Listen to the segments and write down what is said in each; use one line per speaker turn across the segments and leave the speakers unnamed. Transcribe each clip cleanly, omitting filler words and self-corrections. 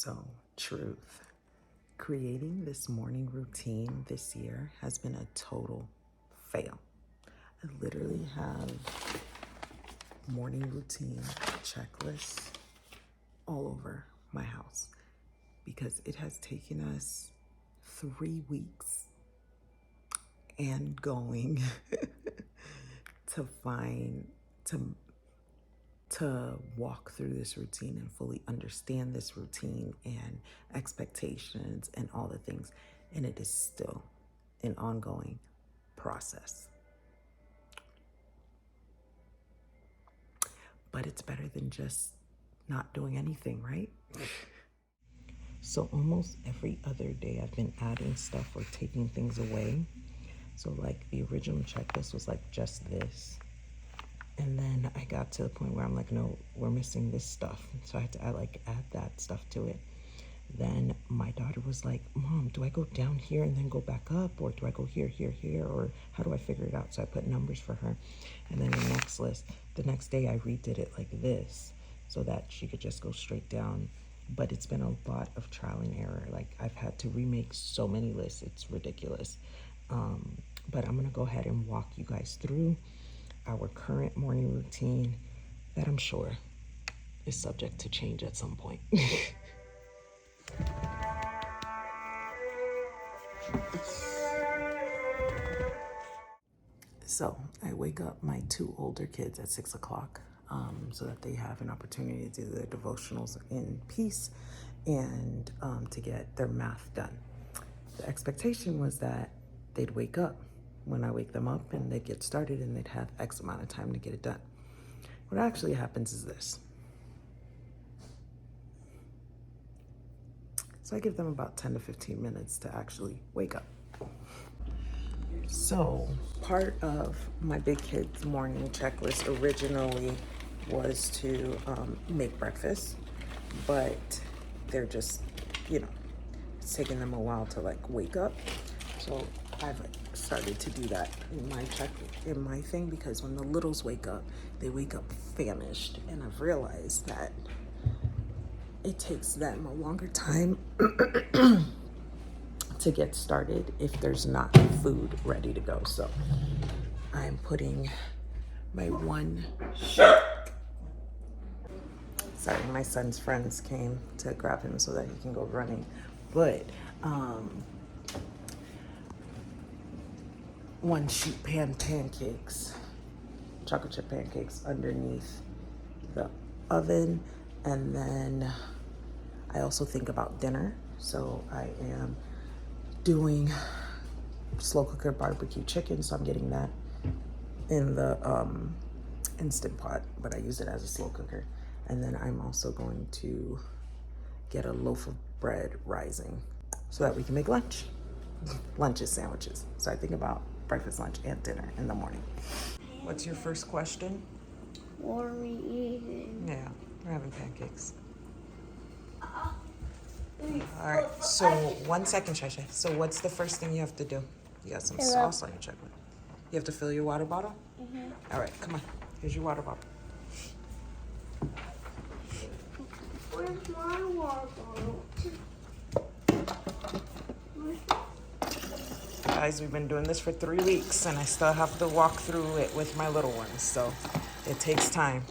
So, truth. Creating this morning routine this year has been a total fail. I literally have morning routine checklists all over my house because it has taken us 3 weeks and going to walk through this routine and fully understand this routine and expectations and all the things. And it is still an ongoing process. But it's better than just not doing anything, right? So almost every other day I've been adding stuff or taking things away. So like the original checklist was like just this. And then I got to the point where I'm like, no, we're missing this stuff. So I had to add that stuff to it. Then my daughter was like, Mom, do I go down here and then go back up? Or do I go here, here, here? Or how do I figure it out? So I put numbers for her. And then the next day I redid it like this so that she could just go straight down. But it's been a lot of trial and error. Like I've had to remake so many lists. It's ridiculous. But I'm gonna go ahead and walk you guys through our current morning routine that I'm sure is subject to change at some point. So I wake up my 2 older kids at 6 o'clock so that they have an opportunity to do their devotionals in peace and to get their math done. The expectation was that they'd wake up when I wake them up and they'd get started and they'd have X amount of time to get it done. What actually happens is this. So I give them about 10 to 15 minutes to actually wake up. So part of my big kids' morning checklist originally was to make breakfast, but they're just, it's taking them a while to wake up. So I've started to do that in my thing because when the littles wake up, they wake up famished, and I've realized that it takes them a longer time to get started if there's not food ready to go. So I'm putting my one shake. Sorry, my son's friends came to grab him so that he can go running. But one sheet pan pancakes, chocolate chip pancakes underneath the oven. And then I also think about dinner. So I am doing slow cooker barbecue chicken. So I'm getting that in the Instant Pot, but I use it as a slow cooker. And then I'm also going to get a loaf of bread rising so that we can make lunch. Lunch is sandwiches. So I think about breakfast, lunch, and dinner in the morning. What's your first question?
What are we eating?
Yeah, we're having pancakes. All right, so 1 second, Shai. So what's the first thing you have to do? You got some sauce on your chocolate. You have to fill your water bottle? Mm-hmm. All right, come on. Here's your water bottle.
Where's my water bottle?
Guys, we've been doing this for 3 weeks and I still have to walk through it with my little ones, so it takes time.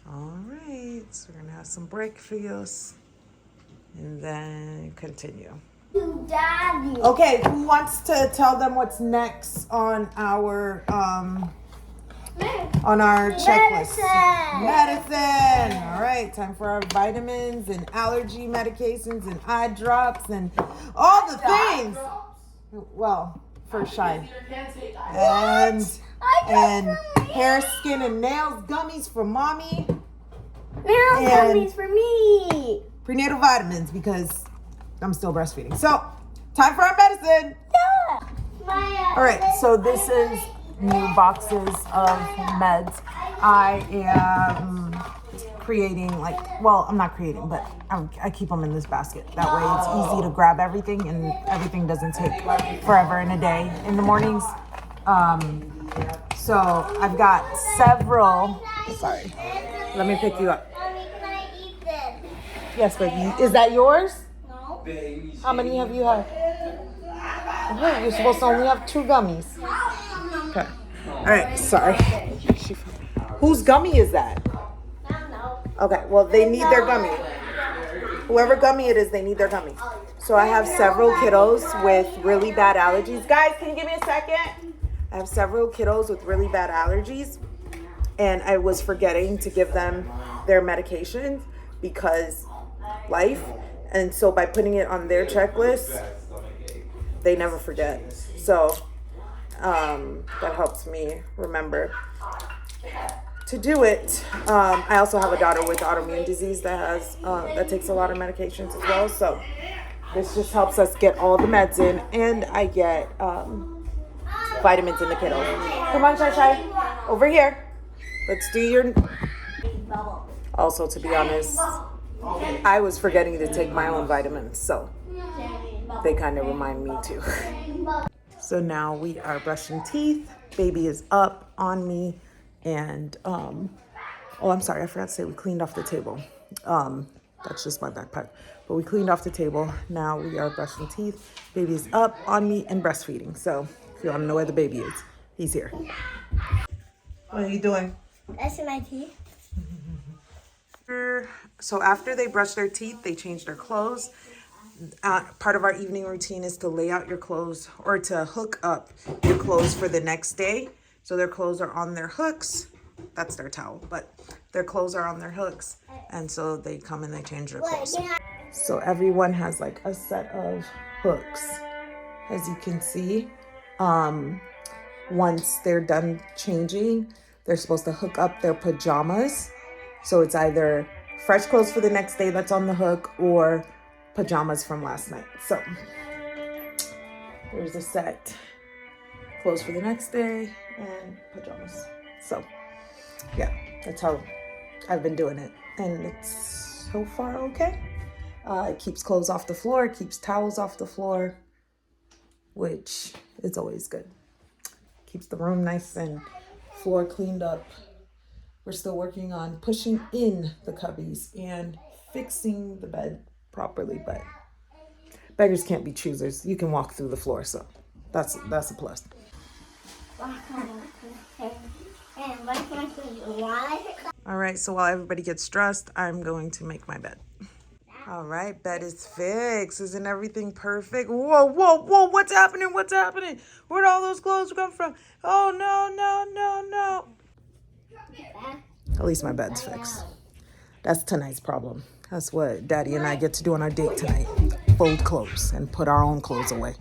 All right, so we're gonna have some breakfast and then continue.
Daddy.
Okay, who wants to tell them what's next on our checklist? Medicine. All right, time for our vitamins and allergy medications and eye drops and all the things. Well, for Shai. And hair, skin, and nails gummies for mommy.
Nail gummies for me.
Prenatal vitamins because I'm still breastfeeding. So, time for our medicine.
Yeah.
All right, so this is new boxes of meds. I am creating I'm not creating, but I keep them in this basket. That way it's easy to grab everything and everything doesn't take forever in a day in the mornings. So I've got several, sorry, let me pick you up.
Mommy, can I eat
Yes, baby. Is that yours?
No.
How many have you had? Okay, you're supposed to only have 2 gummies. Okay. All right, sorry. Whose gummy is that?
I don't know.
Okay, well, they need their gummy. Whoever gummy it is, they need their gummy. So I have several kiddos with really bad allergies. Guys, can you give me a second? I have several kiddos with really bad allergies, and I was forgetting to give them their medications because life. And so by putting it on their checklist, they never forget. So that helps me remember to do it. I also have a daughter with autoimmune disease that has that takes a lot of medications as well. So this just helps us get all the meds in, and I get vitamins in the kiddos. Come on, Shai Shai, over here. Let's do your. Also, to be honest, I was forgetting to take my own vitamins, so they kind of remind me too. So now we are brushing teeth. Baby is up on me, and oh, I'm sorry, I forgot to say we cleaned off the table. That's just my backpack. But we cleaned off the table. Now we are brushing teeth. Baby is up on me and breastfeeding. So if you want to know where the baby is, he's here. What are you doing?
Brushing my teeth.
So after they brush their teeth, they change their clothes. Part of our evening routine is to lay out your clothes or to hook up your clothes for the next day. So their clothes are on their hooks. That's their towel, but their clothes are on their hooks. And so they come and they change their clothes. So everyone has like a set of hooks, as you can see. Once they're done changing, they're supposed to hook up their pajamas. So it's either fresh clothes for the next day that's on the hook or pajamas from last night. So there's a set. Clothes for the next day and pajamas. So yeah, that's how I've been doing it. And it's so far okay. It keeps clothes off the floor, it keeps towels off the floor, which is always good. Keeps the room nice and floor cleaned up. We're still working on pushing in the cubbies and fixing the bed properly, but beggars can't be choosers. You can walk through the floor, so that's a plus. All right, so while everybody gets dressed, I'm going to make my bed. All right, bed is fixed. Isn't everything perfect? Whoa, whoa, whoa, what's happening? What's happening? Where'd all those clothes come from? Oh, no, no, no, no. At least my bed's fixed. That's tonight's problem. That's what Daddy and I get to do on our date tonight. Fold clothes and put our own clothes away.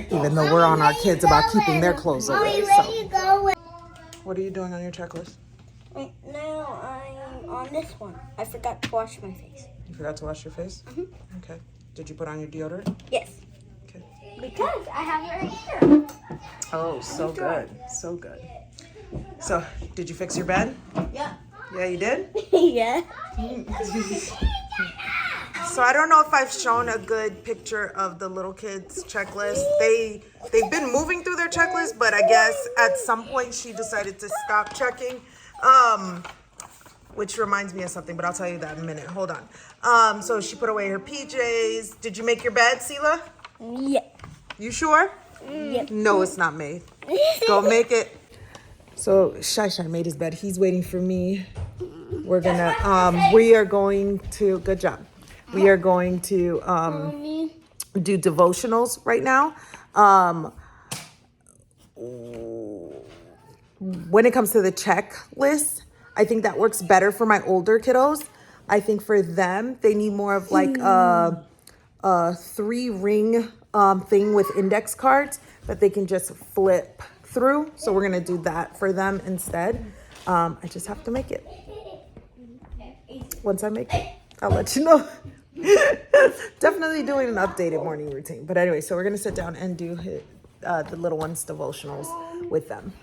Even though we're on our kids about keeping their clothes away. So. What are you doing on your checklist?
Right now I'm on this one. I forgot to wash my face.
You forgot to wash your face?
Mm-hmm.
Okay. Did you put on your deodorant?
Yes.
Okay.
Because I have it right here.
Oh, so good. So good. So, did you fix your bed?
Yeah.
Yeah, you did?
Yeah.
So I don't know if I've shown a good picture of the little kids' checklist. They've been moving through their checklist, but I guess at some point she decided to stop checking. Which reminds me of something, but I'll tell you that in a minute. Hold on. So she put away her PJs. Did you make your bed, Sela?
Yeah.
You sure?
Yep.
No, it's not made. Go make it. So Shai Shai made his bed. He's waiting for me. We are going to, good job. We are going to do devotionals right now. When it comes to the checklist, I think that works better for my older kiddos. I think for them, they need more of like a 3-ring thing with index cards that they can just flip through. So we're going to do that for them instead. I just have to make it. Once I make it, I'll let you know. Definitely doing an updated morning routine. But anyway, so we're going to sit down and do the little ones' devotionals with them.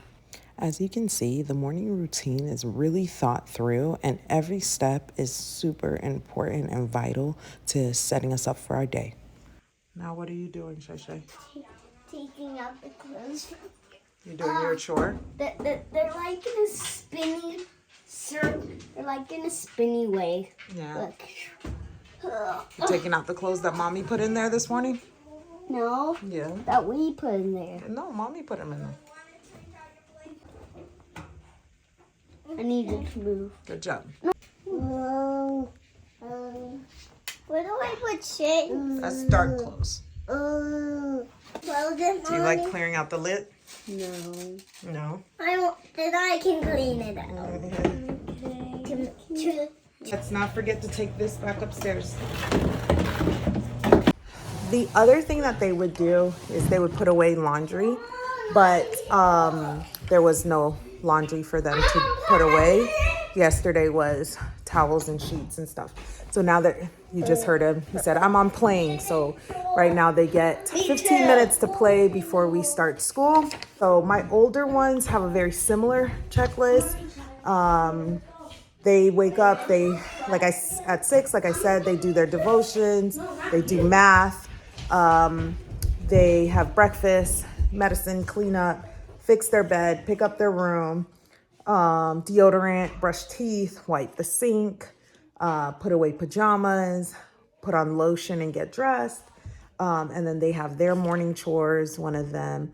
As you can see, the morning routine is really thought through, and every step is super important and vital to setting us up for our day. Now, what are you doing, Shai Shai?
Taking out the clothes.
You're doing your chore?
They're like in a spinny circle. They're like in a spinny way.
Yeah.
Look.
You taking out the clothes that mommy put in there this morning?
No,
Yeah.
that we put in there.
No, mommy put them in there.
I needed to move.
Good job.
Where do I put shit?
That's dark clothes.
Well, then,
Do you like clearing out the lid?
No.
No.
Then I can clean it out. Okay.
Let's not forget to take this back upstairs. The other thing that they would do is they would put away laundry, but there was no laundry for them to put away. Yesterday was towels and sheets and stuff. So now that you just heard him, he said, I'm on playing. So right now they get 15 minutes to play before we start school. So my older ones have a very similar checklist. They wake up, at 6, like I said, they do their devotions, they do math, they have breakfast, medicine, clean up, fix their bed, pick up their room, deodorant, brush teeth, wipe the sink, put away pajamas, put on lotion and get dressed. And then they have their morning chores. One of them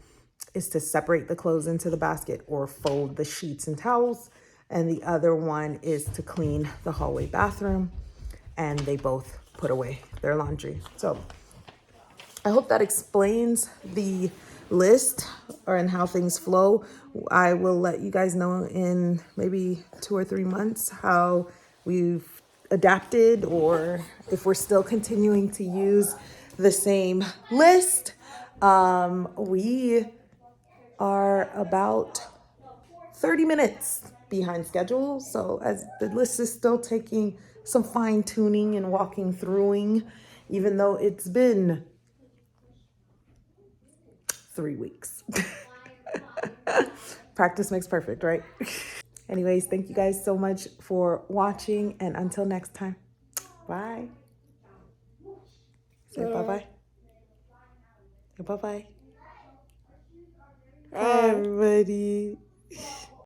is to separate the clothes into the basket or fold the sheets and towels. And the other one is to clean the hallway bathroom. And they both put away their laundry. So I hope that explains the list and how things flow. I will let you guys know in maybe 2 or 3 months how we've adapted or if we're still continuing to use the same list. We are about 30 minutes behind schedule. So as the list is still taking some fine tuning and walking throughing, even though it's been 3 weeks. Practice makes perfect, right? Anyways, thank you guys so much for watching, and until next time, bye. Say bye-bye. Say bye-bye. Bye, everybody.